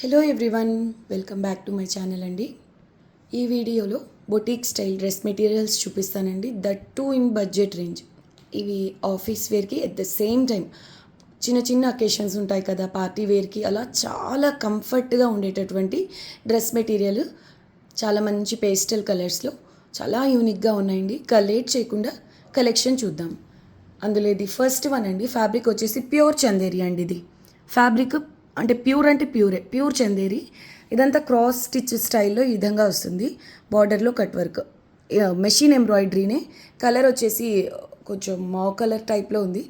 Hello everyone, welcome back to my channel అండి. ఈ వీడియోలో బొటిక్ స్టైల్ డ్రెస్ మెటీరియల్స్ చూపిస్తానండి, that two in budget range. ఇవి office వేర్కి ఎట్ ద సేమ్ టైం చిన్న చిన్న అకేషన్స్ ఉంటాయి కదా, పార్టీ వేర్కి, అలా చాలా కంఫర్ట్గా ఉండేటటువంటి డ్రెస్ మెటీరియల్. చాలా మంచి పేస్టల్ కలర్స్లో చాలా యూనిక్గా ఉన్నాయండి. లేట్ చేయకుండా కలెక్షన్ చూద్దాం. అందులో ఇది ఫస్ట్ వన్ అండి. ఫ్యాబ్రిక్ వచ్చేసి ప్యూర్ చందేరి అండి. ఇది ఫ్యాబ్రిక్ అంటే ప్యూర్ చందేరి. ఇదంతా క్రాస్ స్టిచ్ స్టైల్లో ఈ విధంగా వస్తుంది. బార్డర్లో కట్ వర్క్, మెషిన్ ఎంబ్రాయిడరీనే. కలర్ వచ్చేసి కొంచెం మావ్ కలర్ టైప్లో ఉంది.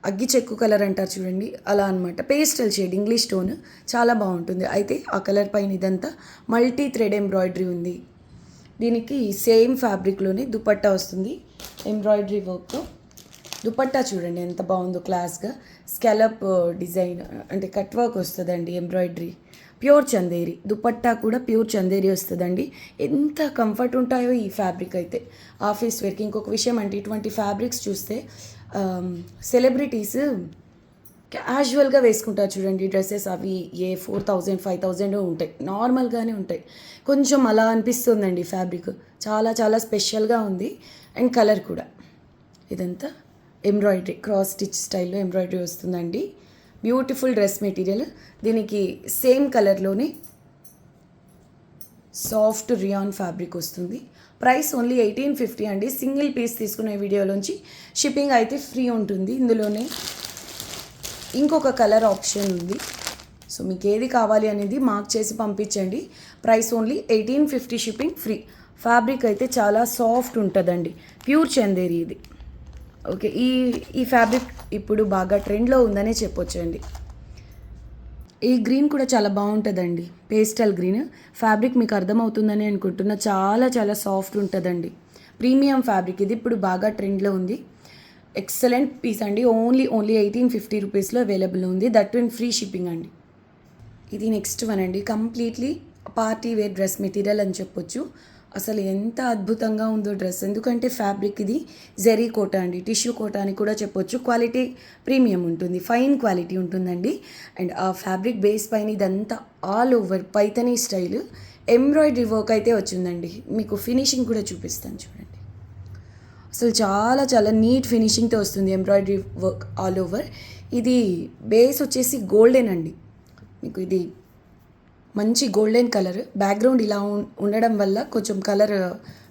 అగ్గి చెక్కు కలర్ అంటారు చూడండి, అలా అనమాట. పేస్టల్ షేడ్, ఇంగ్లీష్ టోన్, చాలా బాగుంటుంది. అయితే ఆ కలర్ పైన ఇదంతా మల్టీ థ్రెడ్ ఎంబ్రాయిడరీ ఉంది. దీనికి సేమ్ ఫ్యాబ్రిక్లోనే దుపట్టా వస్తుంది, ఎంబ్రాయిడరీ వర్క్తో. దుపట్టా చూడండి ఎంత బాగుందో, క్లాస్గా స్కాలప్ డిజైన్ అంటే కట్ వర్క్ వస్తుందండి, ఎంబ్రాయిడరీ. ప్యూర్ చందేరి దుపట్టా కూడా ప్యూర్ చందేరి వస్తుందండి. ఎంత కంఫర్ట్ ఉంటాయో ఈ ఫ్యాబ్రిక్ అయితే ఆఫీస్ వేర్కి. ఇంకొక విషయం అంటే, ఇటువంటి ఫ్యాబ్రిక్స్ చూస్తే సెలబ్రిటీస్ క్యాజువల్గా వేసుకుంటారు చూడండి డ్రెస్సెస్. అవి 4,000 5,000 ఉంటాయి, నార్మల్గానే ఉంటాయి. కొంచెం అలా అనిపిస్తుందండి ఫ్యాబ్రిక్. చాలా చాలా స్పెషల్గా ఉంది. అండ్ కలర్ కూడా ఇదంతా ఎంబ్రాయిడరీ, క్రాస్ స్టిచ్ స్టైల్లో ఎంబ్రాయిడరీ వస్తుందండి. Beautiful dress material. దీనికి సేమ్ కలర్లోనే సాఫ్ట్ రియాన్ ఫ్యాబ్రిక్ వస్తుంది. ప్రైస్ ఓన్లీ 1850 అండి. సింగిల్ పీస్ తీసుకునే వీడియోలోంచి షిప్పింగ్ అయితే ఫ్రీ ఉంటుంది. ఇందులోనే ఇంకొక కలర్ ఆప్షన్ ఉంది. సో మీకు ఏది కావాలి అనేది మార్క్ చేసి పంపించండి. Price only 1850, shipping free. Fabric అయితే చాలా సాఫ్ట్ ఉంటుందండి, ప్యూర్ చందేరి ఇది. ఓకే, ఈ ఫ్యాబ్రిక్ ఇప్పుడు బాగా ట్రెండ్లో ఉందనే చెప్పొచ్చండి. ఈ గ్రీన్ కూడా చాలా బాగుంటుందండి, పేస్టల్ గ్రీన్. ఫ్యాబ్రిక్ మీకు అర్థమవుతుందని అనుకుంటున్నా. చాలా చాలా సాఫ్ట్ ఉంటుందండి, ప్రీమియం ఫ్యాబ్రిక్ ఇది. ఇప్పుడు బాగా ట్రెండ్లో ఉంది. ఎక్సలెంట్ పీస్ అండి. ఓన్లీ 1850 రూపీస్లో అవైలబుల్ ఉంది, దట్ ఇన్ ఫ్రీ షిప్పింగ్ అండి. ఇది నెక్స్ట్ వన్ అండి. Completely party wear dress material అని చెప్పొచ్చు. అసలు ఎంత అద్భుతంగా ఉందో డ్రెస్. ఎందుకంటే ఫ్యాబ్రిక్ ఇది జెరీ కోటా అండి, టిష్యూ కోటా అని కూడా చెప్పొచ్చు. క్వాలిటీ ప్రీమియం ఉంటుంది, ఫైన్ క్వాలిటీ ఉంటుందండి. అండ్ ఆ ఫ్యాబ్రిక్ బేస్ పైన ఇదంతా all over Paithani style embroidery work అయితే వచ్చిందండి. మీకు ఫినిషింగ్ కూడా చూపిస్తాను చూడండి. అసలు చాలా చాలా నీట్ ఫినిషింగ్తో వస్తుంది ఎంబ్రాయిడరీ వర్క్ ఆల్ ఓవర్. ఇది బేస్ వచ్చేసి గోల్డెన్ అండి. మీకు ఇది మంచి గోల్డెన్ కలర్. బ్యాక్గ్రౌండ్ ఇలా ఉండడం వల్ల కొంచెం కలర్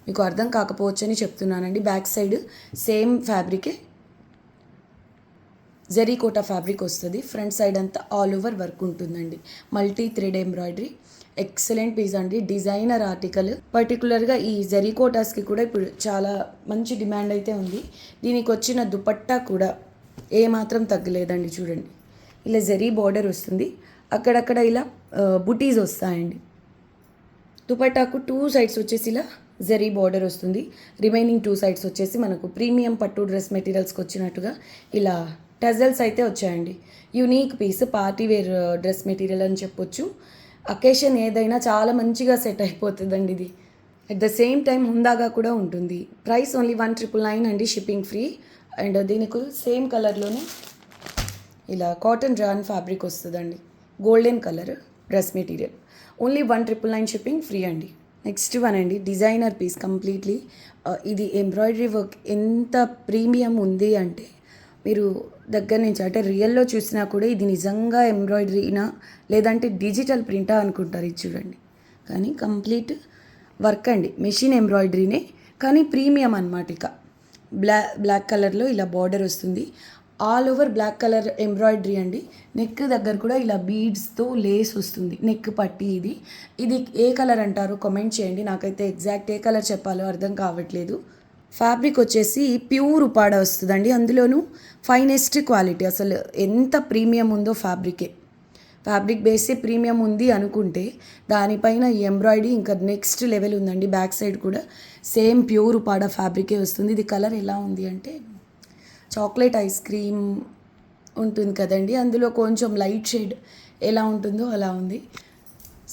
మీకు అర్థం కాకపోవచ్చు అని చెప్తున్నానండి. బ్యాక్ సైడ్ సేమ్ ఫ్యాబ్రికే, జెరీ కోటా ఫ్యాబ్రిక్ వస్తుంది. ఫ్రంట్ సైడ్ అంతా ఆల్ ఓవర్ వర్క్ ఉంటుందండి, multi thread embroidery. Excellent piece అండి, డిజైనర్ ఆర్టికల్. పర్టికులర్గా ఈ జెరీ కోటాస్కి కూడా ఇప్పుడు చాలా మంచి డిమాండ్ అయితే ఉంది. దీనికి వచ్చిన దుపట్టా కూడా ఏమాత్రం తగ్గలేదండి. చూడండి, ఇలా జెరీ బార్డర్ వస్తుంది, అక్కడక్కడ ఇలా బుటీస్ వస్తాయండి. దుపట్టాకు 2 సైడ్స్ వచ్చేసి ఇలా జరీ బార్డర్ వస్తుంది. రిమైనింగ్ 2 సైడ్స్ వచ్చేసి మనకు ప్రీమియం పట్టు డ్రెస్ మెటీరియల్స్కి వచ్చినట్టుగా ఇలా టజల్స్ అయితే వచ్చాయండి. Unique piece, party wear dress material అని చెప్పొచ్చు. అకేషన్ ఏదైనా చాలా మంచిగా సెట్ అయిపోతుందండి ఇది. అట్ ద సేమ్ టైం హుందాగా కూడా ఉంటుంది. ప్రైస్ ఓన్లీ 1999 అండి, షిప్పింగ్ ఫ్రీ. అండ్ దీనికి సేమ్ కలర్లోనే ఇలా కాటన్ డ్రాన్ ఫ్యాబ్రిక్ వస్తుందండి, golden colour dress material. Only 1999, shipping free అండి. నెక్స్ట్ వన్ అండి, డిజైనర్ పీస్ కంప్లీట్లీ. ఇది ఎంబ్రాయిడరీ వర్క్ ఎంత ప్రీమియం ఉంది అంటే, మీరు దగ్గర నుంచి అంటే రియల్లో చూసినా కూడా ఇది నిజంగా ఎంబ్రాయిడరీనా లేదంటే డిజిటల్ ప్రింటా అనుకుంటారు. ఇది చూడండి, కానీ కంప్లీట్ వర్క్ అండి, మెషిన్ ఎంబ్రాయిడరీనే, కానీ ప్రీమియం అనమాట. ఇక బ్లాక్ కలర్లో ఇలా బార్డర్ వస్తుంది, all over black colour embroidery అండి. నెక్ దగ్గర కూడా ఇలా బీడ్స్తో లేస్ వస్తుంది, నెక్ పట్టి. ఇది ఏ కలర్ అంటారో కామెంట్ చేయండి. నాకైతే ఎగ్జాక్ట్ ఏ కలర్ చెప్పాలో అర్థం కావట్లేదు. ఫ్యాబ్రిక్ వచ్చేసి ప్యూర్ ఉపాడ వస్తుందండి, అందులోనూ ఫైనెస్ట్ క్వాలిటీ. అసలు ఎంత ప్రీమియం ఉందో ఫ్యాబ్రికే. ఫ్యాబ్రిక్ బేసే ప్రీమియం ఉంది అనుకుంటే, దానిపైన ఈ ఎంబ్రాయిడరీ ఇంకా నెక్స్ట్ లెవెల్ ఉందండి. బ్యాక్ సైడ్ కూడా సేమ్ ప్యూర్ ఉపాడ ఫ్యాబ్రికే వస్తుంది. ఇది కలర్ ఎలా ఉంది అంటే, చాక్లెట్ ఐస్ క్రీమ్ ఉంటుంది కదండి, అందులో కొంచెం లైట్ షేడ్ ఎలా ఉంటుందో అలా ఉంది.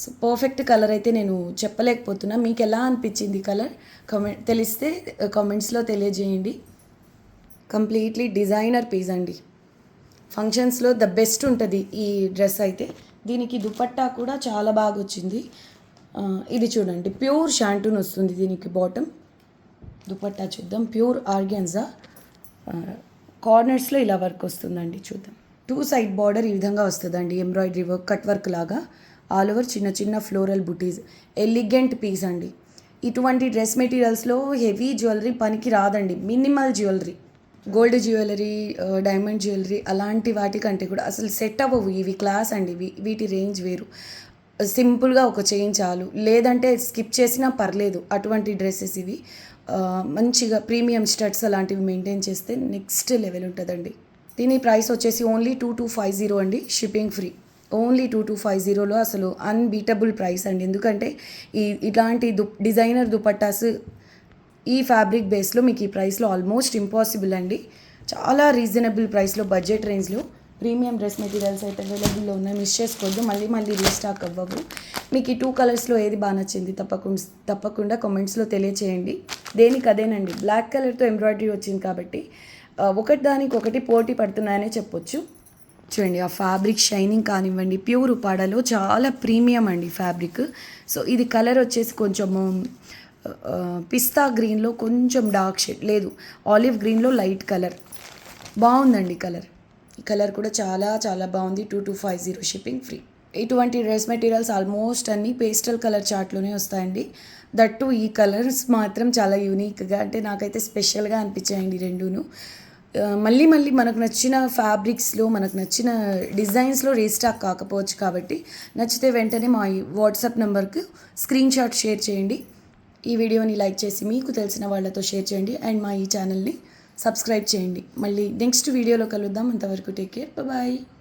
సో పర్ఫెక్ట్ కలర్ అయితే నేను చెప్పలేకపోతున్నా. మీకు ఎలా అనిపించింది కలర్ తెలిస్తే కామెంట్స్లో తెలియజేయండి. కంప్లీట్లీ డిజైనర్ పీస్ అండి. ఫంక్షన్స్లో ద బెస్ట్ ఉంటుంది ఈ డ్రెస్ అయితే. దీనికి దుపట్టా కూడా చాలా బాగా వచ్చింది. ఇది చూడండి, ప్యూర్ షాంటూన్ వస్తుంది దీనికి బాటమ్. దుపట్టా చూద్దాం, ప్యూర్ ఆర్గాన్జా. కార్నర్స్లో ఇలా వర్క్ వస్తుందండి, చూద్దాం. 2 సైడ్ బార్డర్ ఈ విధంగా వస్తుందండి, ఎంబ్రాయిడరీ వర్క్, కట్ వర్క్ లాగా. ఆల్ ఓవర్ చిన్న చిన్న ఫ్లోరల్ బుటీస్. ఎలిగెంట్ పీస్ అండి. ఇటువంటి డ్రెస్ మెటీరియల్స్లో హెవీ జ్యువెలరీ పనికి రాదండి. Minimal jewellery, gold jewellery, diamond jewellery అలాంటి వాటికంటే కూడా అసలు సెట్ అవ్వవు ఇవి. క్లాస్ అండి వీటి రేంజ్ వేరు. సింపుల్గా ఒక చైన్ చాలు, లేదంటే స్కిప్ చేసినా పర్లేదు. అటువంటి డ్రెస్సెస్ ఇవి. మంచిగా ప్రీమియం స్టడ్స్ అలాంటివి మెయింటైన్ చేస్తే నెక్స్ట్ లెవెల్ ఉంటుందండి. దీని ప్రైస్ వచ్చేసి ఓన్లీ 2250 అండి, షిప్పింగ్ ఫ్రీ. ఓన్లీ 2250లో అసలు అన్బీటబుల్ ప్రైస్ అండి. ఎందుకంటే ఇట్లాంటి డిజైనర్ దుపట్టాస్ ఈ ఫ్యాబ్రిక్ బేస్లో మీకు ఈ ప్రైస్లో ఆల్మోస్ట్ ఇంపాసిబుల్ అండి. చాలా రీజనబుల్ ప్రైస్లో, బడ్జెట్ రేంజ్లో ప్రీమియం డ్రెస్ మెటీరియల్స్ అయితే అవైలబుల్లో ఉన్నాయి. మిస్ చేసుకోవద్దు, మళ్ళీ రీస్టాక్ అవ్వవు. మీకు ఈ 2 కలర్స్లో ఏది బాగా నచ్చింది తప్పకుండా కామెంట్స్లో తెలియచేయండి. దేనికి అదేనండి, బ్లాక్ కలర్తో ఎంబ్రాయిడరీ వచ్చింది కాబట్టి ఒకటి దానికి ఒకటి పోటీ పడుతున్నాయనే చెప్పొచ్చు. చూడండి, ఆ ఫ్యాబ్రిక్ షైనింగ్ కానివ్వండి, ప్యూర్ ఉపాడలో చాలా ప్రీమియం అండి ఫ్యాబ్రిక్. సో ఇది కలర్ వచ్చేసి కొంచెము పిస్తా గ్రీన్లో కొంచెం డార్క్ షేడ్, లేదు ఆలివ్ గ్రీన్లో లైట్ కలర్. బాగుందండి కలర్. ఈ కలర్ కూడా చాలా చాలా బాగుంది. 2250 షిప్పింగ్ ఫ్రీ. ఇటువంటి డ్రెస్ మెటీరియల్స్ ఆల్మోస్ట్ అన్నీ పేస్టల్ కలర్ చార్ట్లోనే వస్తాయండి. దట్టు ఈ కలర్స్ మాత్రం చాలా యూనిక్గా, అంటే నాకైతే స్పెషల్గా అనిపించాయండి రెండును. మళ్ళీ మనకు నచ్చిన ఫ్యాబ్రిక్స్లో, మనకు నచ్చిన డిజైన్స్లో రీస్టాక్ కాకపోవచ్చు కాబట్టి నచ్చితే వెంటనే మా వాట్సాప్ నెంబర్కి స్క్రీన్ షాట్ షేర్ చేయండి. ఈ వీడియోని లైక్ చేసి మీకు తెలిసిన వాళ్ళతో షేర్ చేయండి. అండ్ మా ఈ ఛానల్ని సబ్స్క్రైబ్ చేయండి. మళ్ళీ నెక్స్ట్ వీడియోలో కలుద్దాం. అంతవరకు టేక్ కేర్, బాయ్.